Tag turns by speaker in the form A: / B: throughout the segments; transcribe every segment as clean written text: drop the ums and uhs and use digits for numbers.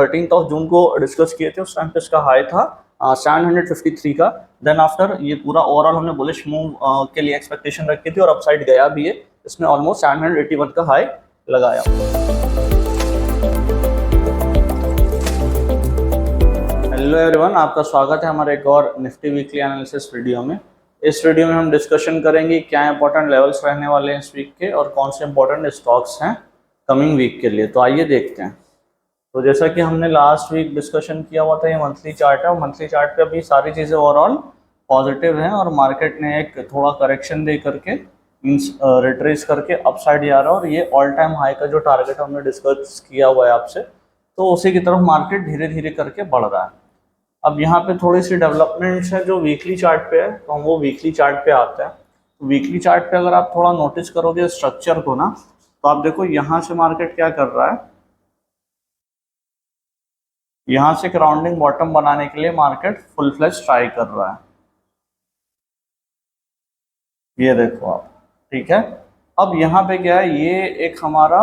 A: 13 जून को डिस्कस किए थे। उस टाइम पे इसका हाई था 753 का। देन आफ्टर ये पूरा ओवरऑल हमने बुलिश मूव के लिए एक्सपेक्टेशन रखी थी और अपसाइड गया भी है। इसने ऑलमोस्ट 781 का हाई लगाया। हेलो एवरीवन, आपका स्वागत है हमारे एक और निफ्टी वीकली एनालिसिस वीडियो में। इस वीडियो में हम डिस्कशन करेंगे क्या इंपॉर्टेंट लेवल्स रहने वाले हैं इस वीक के और कौन से इंपॉर्टेंट स्टॉक्स हैं कमिंग वीक के लिए। तो आइए देखते हैं। तो जैसा कि हमने लास्ट वीक डिस्कशन किया हुआ था, ये मंथली चार्ट है और मंथली चार्ट पे अभी सारी चीज़ें ओवरऑल पॉजिटिव हैं और मार्केट ने एक थोड़ा करेक्शन दे करके मीन्स रिट्रेस करके अपसाइड जा रहा है और ये ऑल टाइम हाई का जो टारगेट हमने डिस्कस किया हुआ है आपसे, तो उसी की तरफ मार्केट धीरे धीरे करके बढ़ रहा है। अब यहाँ पे थोड़ी सी डेवलपमेंट्स है जो वीकली चार्ट पे है, तो हम वो वीकली चार्ट पे आते हैं। तो वीकली चार्ट पे अगर आप थोड़ा नोटिस करोगे स्ट्रक्चर को ना, तो आप देखो यहाँ से मार्केट क्या कर रहा है। यहाँ से राउंडिंग बॉटम बनाने के लिए मार्केट फुल फ्लैश ट्राई कर रहा है, ये देखो आप, ठीक है। अब यहाँ पे क्या है, ये एक हमारा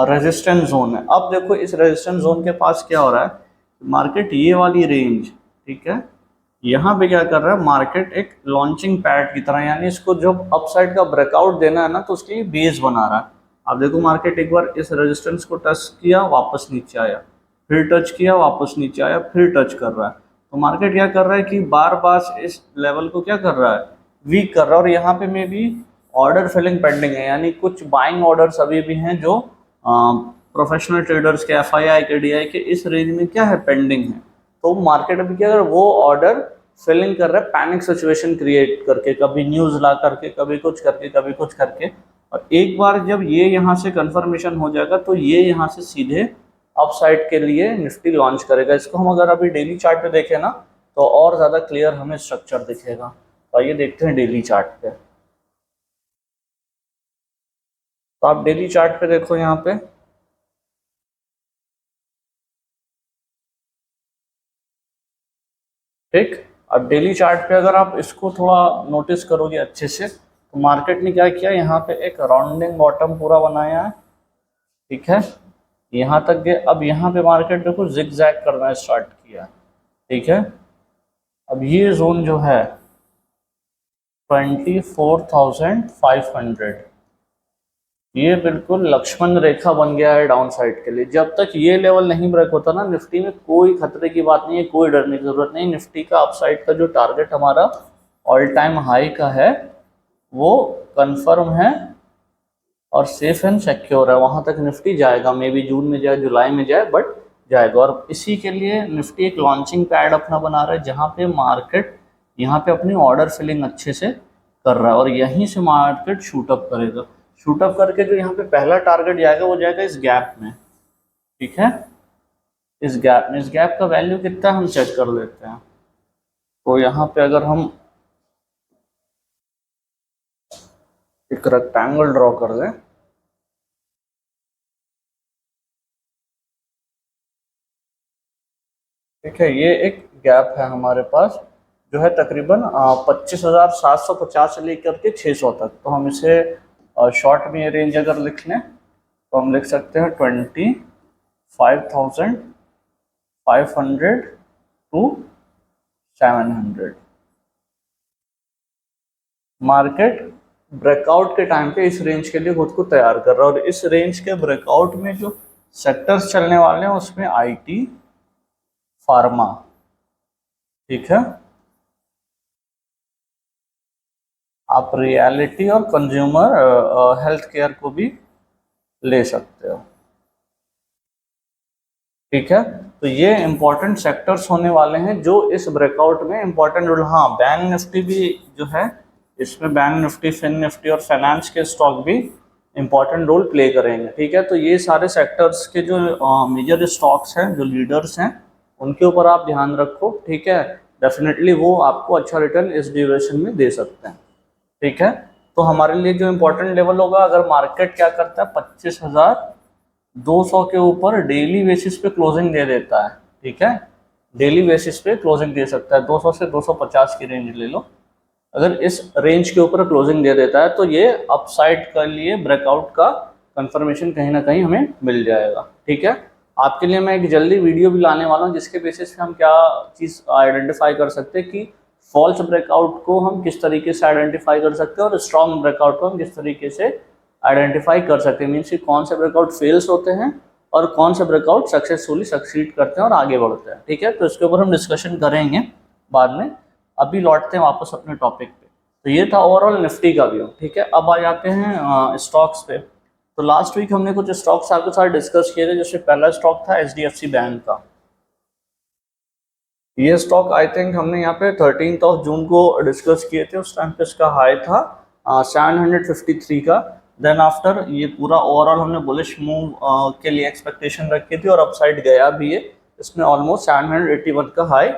A: रेजिस्टेंस जोन है। अब देखो इस रेजिस्टेंस जोन के पास क्या हो रहा है, मार्केट ये वाली रेंज, ठीक है, यहाँ पे क्या कर रहा है मार्केट एक लॉन्चिंग पैड की तरह, यानी इसको जब अपसाइड का ब्रेकआउट देना है ना, तो उसके लिए बेस बना रहा है। अब देखो मार्केट एक बार इस रेजिस्टेंस को टच किया, वापस नीचे आया, फिर टच किया, वापस नीचे आया, फिर टच कर रहा है। तो मार्केट क्या कर रहा है कि बार बार इस लेवल को क्या कर रहा है, वीक कर रहा है। और यहाँ पे में भी ऑर्डर फिलिंग पेंडिंग है, यानी कुछ बाइंग ऑर्डर्स अभी भी हैं जो प्रोफेशनल ट्रेडर्स के, एफआईआई के, डीआई के इस रेंज में क्या है, पेंडिंग है। तो मार्केट अभी क्या कर रहा है, वो ऑर्डर फिलिंग कर रहा है पैनिक सिचुएशन क्रिएट करके, कभी न्यूज़ ला करके, कभी कुछ करके, कभी कुछ करके। और एक बार जब ये यहाँ से कंफर्मेशन हो जाएगा तो ये यहाँ से सीधे अपसाइड के लिए निफ्टी लॉन्च करेगा। इसको हम अगर अभी डेली चार्ट पे देखें ना, तो और ज़्यादा क्लियर हमें स्ट्रक्चर दिखेगा। तो आइए देखते हैं डेली चार्ट पे। तो आप डेली चार्ट पे देखो यहाँ पे, ठीक। अब डेली चार्ट पे अगर आप इसको थोड़ा नोटिस करोगे अच्छे से, तो मार्केट ने क्या किया, यहाँ पे एक राउंडिंग बॉटम पूरा बनाया है, ठीक है, यहाँ तक गए। अब यहाँ पे मार्केट देखो जिग जैग करना स्टार्ट किया, ठीक है। अब ये जोन जो है 24,500, ये बिल्कुल लक्ष्मण रेखा बन गया है डाउन साइड के लिए। जब तक ये लेवल नहीं ब्रेक होता ना, निफ्टी में कोई खतरे की बात नहीं है, कोई डरने की जरूरत नहीं। निफ्टी का अपसाइड का जो टारगेट हमारा ऑल टाइम हाई का है, वो कंफर्म है और सेफ एंड सिक्योर है। वहां तक निफ्टी जाएगा, मे बी जून में जाए, जुलाई में जाए, बट जाएगा। और इसी के लिए निफ्टी एक लॉन्चिंग पैड अपना बना रहा है, जहाँ पे मार्केट यहाँ पे अपनी ऑर्डर फिलिंग अच्छे से कर रहा है और यहीं से मार्केट शूटअप करेगा। शूटअप करके जो यहाँ पे पहला टारगेट जाएगा, वो जाएगा इस गैप में, ठीक है, इस गैप में। इस गैप का वैल्यू कितना हम चेक कर लेते हैं। तो यहाँ पे अगर हम एक रेक्टेंगल ड्रॉ कर दें, ठीक है, ये एक गैप है हमारे पास जो है तकरीबन 25,750 से लेकर के 600 तक। तो हम इसे शॉर्ट में ये रेंज अगर लिख लें, तो हम लिख सकते हैं 25,500 टू 700। मार्केट ब्रेकआउट के टाइम पे इस रेंज के लिए खुद को तैयार कर रहा है और इस रेंज के ब्रेकआउट में जो सेक्टर्स चलने वाले हैं उसमें आईटी, फार्मा, ठीक है, आप रियलिटी और कंज्यूमर हेल्थ केयर को भी ले सकते हो, ठीक है। तो ये इंपॉर्टेंट सेक्टर्स होने वाले हैं जो इस ब्रेकआउट में इंपॉर्टेंट रोल। हाँ, बैंक निफ्टी भी जो है, इसमें बैंक निफ्टी, फिन निफ्टी और फाइनेंस के स्टॉक भी इंपॉर्टेंट रोल प्ले करेंगे, ठीक है। तो ये सारे सेक्टर्स के जो मेजर स्टॉक्स हैं, जो लीडर्स हैं, उनके ऊपर आप ध्यान रखो, ठीक है। डेफिनेटली वो आपको अच्छा रिटर्न इस ड्यूरेशन में दे सकते हैं, ठीक है। तो हमारे लिए जो इम्पोर्टेंट लेवल होगा, अगर मार्केट क्या करता है 25,200 के ऊपर डेली बेसिस पे क्लोजिंग दे देता है, ठीक है, डेली बेसिस पे क्लोजिंग दे सकता है, 200 से 250 की रेंज ले लो। अगर इस रेंज के ऊपर क्लोजिंग दे देता है तो ये अपसाइड के लिए ब्रेकआउट का कंफर्मेशन कहीं ना कहीं हमें मिल जाएगा, ठीक है। आपके लिए मैं एक जल्दी वीडियो भी लाने वाला हूँ जिसके बेसिस पे हम क्या चीज़ आइडेंटिफाई कर सकते हैं कि फॉल्स ब्रेकआउट को हम किस तरीके से आइडेंटिफाई कर सकते हैं और स्ट्रॉन्ग ब्रेकआउट को हम किस तरीके से आइडेंटिफाई कर सकते हैं। मीन्स कि कौन से ब्रेकआउट फेल्स होते हैं और कौन से ब्रेकआउट सक्सेसफुली सक्सीड करते हैं और आगे बढ़ते हैं। ठीक है, तो इसके ऊपर हम डिस्कशन करेंगे बाद में। अभी लौटते हैं वापस अपने टॉपिक पे। तो ये था ओवरऑल निफ्टी का व्यू। ठीक है, अब आ जाते हैं स्टॉक्स पे। तो लास्ट वीक हमने कुछ स्टॉक्स आपके साथ डिस्कस किए थे, जैसे पहला स्टॉक था HDFC बैंक का। ये स्टॉक आई थिंक हमने यहाँ पे 13 जून को डिस्कस किए थे। उस टाइम पे इसका हाई था 753 का। देन आफ्टर ये पूरा ओवरऑल हमने बुलिश मूव के लिए एक्सपेक्टेशन रखी थी और अपसाइड गया भी है। इसने ऑलमोस्ट 781 का हाई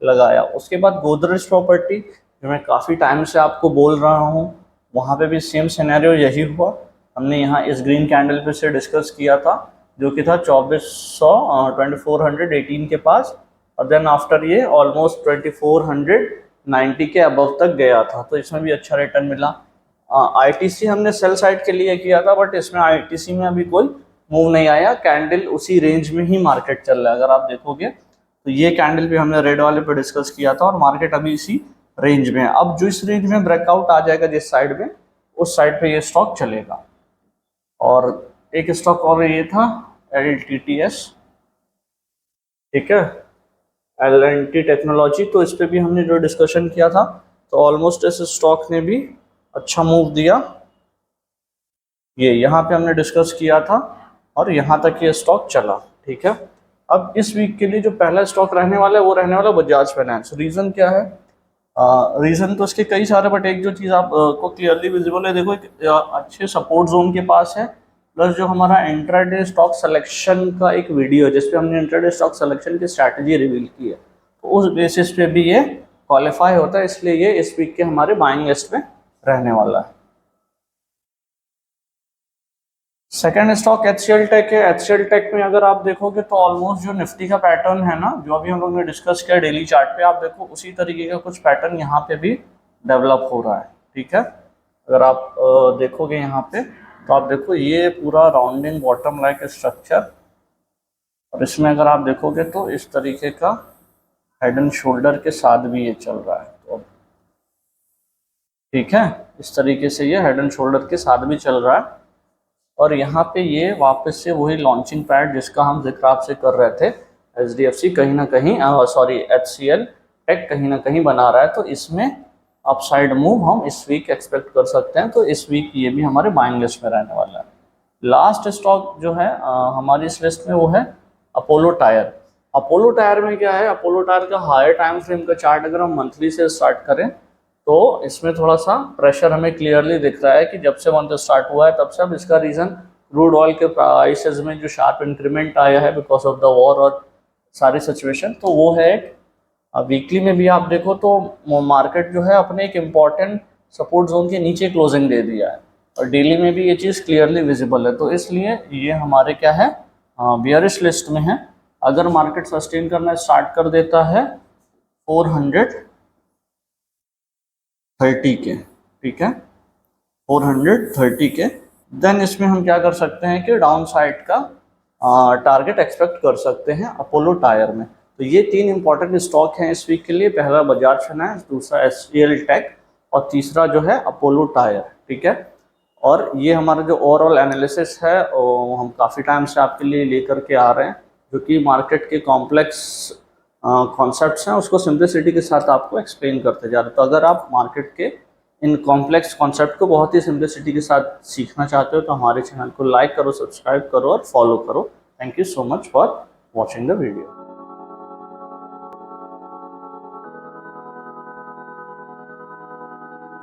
A: लगाया। उसके बाद गोदरेज प्रॉपर्टी, जो मैं काफ़ी टाइम से आपको बोल रहा हूँ, वहाँ पे भी सेम सिनेरियो यही हुआ। हमने यहाँ इस ग्रीन कैंडल पे से डिस्कस किया था, जो कि था 2418 के पास, और देन आफ्टर ये ऑलमोस्ट 2490 के अबव तक गया था। तो इसमें भी अच्छा रिटर्न मिला। ITC हमने सेल साइड के लिए किया था, बट इसमें ITC में अभी कोई मूव नहीं आया। कैंडल उसी रेंज में ही मार्केट चल रहा है। अगर आप देखोगे तो ये कैंडल भी हमने रेड वाले पे डिस्कस किया था और मार्केट अभी इसी रेंज में है। अब जो इस रेंज में ब्रेकआउट आ जाएगा जिस साइड में, उस साइड पे ये स्टॉक चलेगा। और एक स्टॉक और ये था LTTS, ठीक है, L&T टेक्नोलॉजी। तो इस पे भी हमने जो डिस्कशन किया था, तो ऑलमोस्ट इस स्टॉक ने भी अच्छा मूव दिया। ये यहाँ पे हमने डिस्कस किया था और यहाँ तक ये स्टॉक चला। ठीक है, अब इस वीक के लिए जो पहला स्टॉक रहने वाला है वो रहने वाला बजाज फाइनेंस। रीज़न क्या है? रीज़न तो इसके कई सारे, बट एक जो चीज़ आप को क्लियरली विजिबल है, देखो एक अच्छे सपोर्ट जोन के पास है। प्लस जो हमारा इंट्राडे स्टॉक सिलेक्शन का एक वीडियो है जिसपे हमने इंट्राडे स्टॉक सिलेक्शन की स्ट्रैटेजी रिवील की है, तो उस बेसिस पे भी ये क्वालिफाई होता है, इसलिए ये इस वीक के हमारे बाइंग लिस्ट में रहने वाला है। सेकेंड स्टॉक HCL टेक है। HCL टेक में अगर आप देखोगे तो ऑलमोस्ट जो निफ्टी का पैटर्न है ना, जो अभी हम लोग ने डिस्कस किया डेली चार्ट पे, आप देखो उसी तरीके का कुछ पैटर्न यहाँ पे भी डेवलप हो रहा है। ठीक है, अगर आप देखोगे यहाँ पे तो आप देखो ये पूरा राउंडिंग बॉटम लाइक स्ट्रक्चर, और इसमें अगर आप देखोगे तो इस तरीके का हेड एंड शोल्डर के साथ भी ये चल रहा है। तो ठीक है, इस तरीके से ये हेड एंड शोल्डर के साथ भी चल रहा है। और यहाँ पे ये वापस से वही लॉन्चिंग पैड जिसका हम जिक्र आपसे कर रहे थे, HDFC कहीं ना कहीं HCL टेक कहीं ना कहीं बना रहा है। तो इसमें अपसाइड मूव हम इस वीक एक्सपेक्ट कर सकते हैं। तो इस वीक ये भी हमारे बाइंग लिस्ट में रहने वाला है। लास्ट स्टॉक जो है हमारी इस लिस्ट में वो है अपोलो टायर। अपोलो टायर में क्या है, अपोलो टायर का हायर टाइम फ्रेम का चार्ट अगर हम मंथली से स्टार्ट करें तो इसमें थोड़ा सा प्रेशर हमें क्लियरली दिख रहा है कि जब से मंथ स्टार्ट हुआ है तब से। अब इसका रीज़न क्रूड ऑयल के प्राइसेस में जो शार्प इंक्रीमेंट आया है बिकॉज ऑफ द वॉर और सारी सिचुएशन, तो वो है एक। वीकली में भी आप देखो तो मार्केट जो है अपने एक इम्पॉर्टेंट सपोर्ट जोन के नीचे क्लोजिंग दे दिया है, और डेली में भी ये चीज़ क्लियरली विजिबल है। तो इसलिए ये हमारे क्या है, बियरिश लिस्ट में है। अगर मार्केट सस्टेन करना स्टार्ट कर देता है 430 के, ठीक है, 430 के, देन इसमें हम क्या कर सकते हैं कि डाउन साइड का टारगेट एक्सपेक्ट कर सकते हैं अपोलो टायर में। तो ये तीन इंपॉर्टेंट स्टॉक हैं इस वीक के लिए। पहला बजाज फाइनेंस, दूसरा HCL टेक, और तीसरा जो है अपोलो टायर। ठीक है, और ये हमारा जो ओवरऑल एनालिसिस है वो हम काफ़ी टाइम से आपके लिए लेकर के आ रहे हैं, जो कि मार्केट के कॉम्प्लेक्स कॉन्सेप्ट्स हैं उसको सिंप्लिसिटी के साथ आपको एक्सप्लेन करते जा रहे हैं। तो अगर आप मार्केट के इन कॉम्प्लेक्स कॉन्सेप्ट को बहुत ही सिंप्लिसिटी के साथ सीखना चाहते हो तो हमारे चैनल को लाइक करो, सब्सक्राइब करो और फॉलो करो। Thank you so much for watching the video.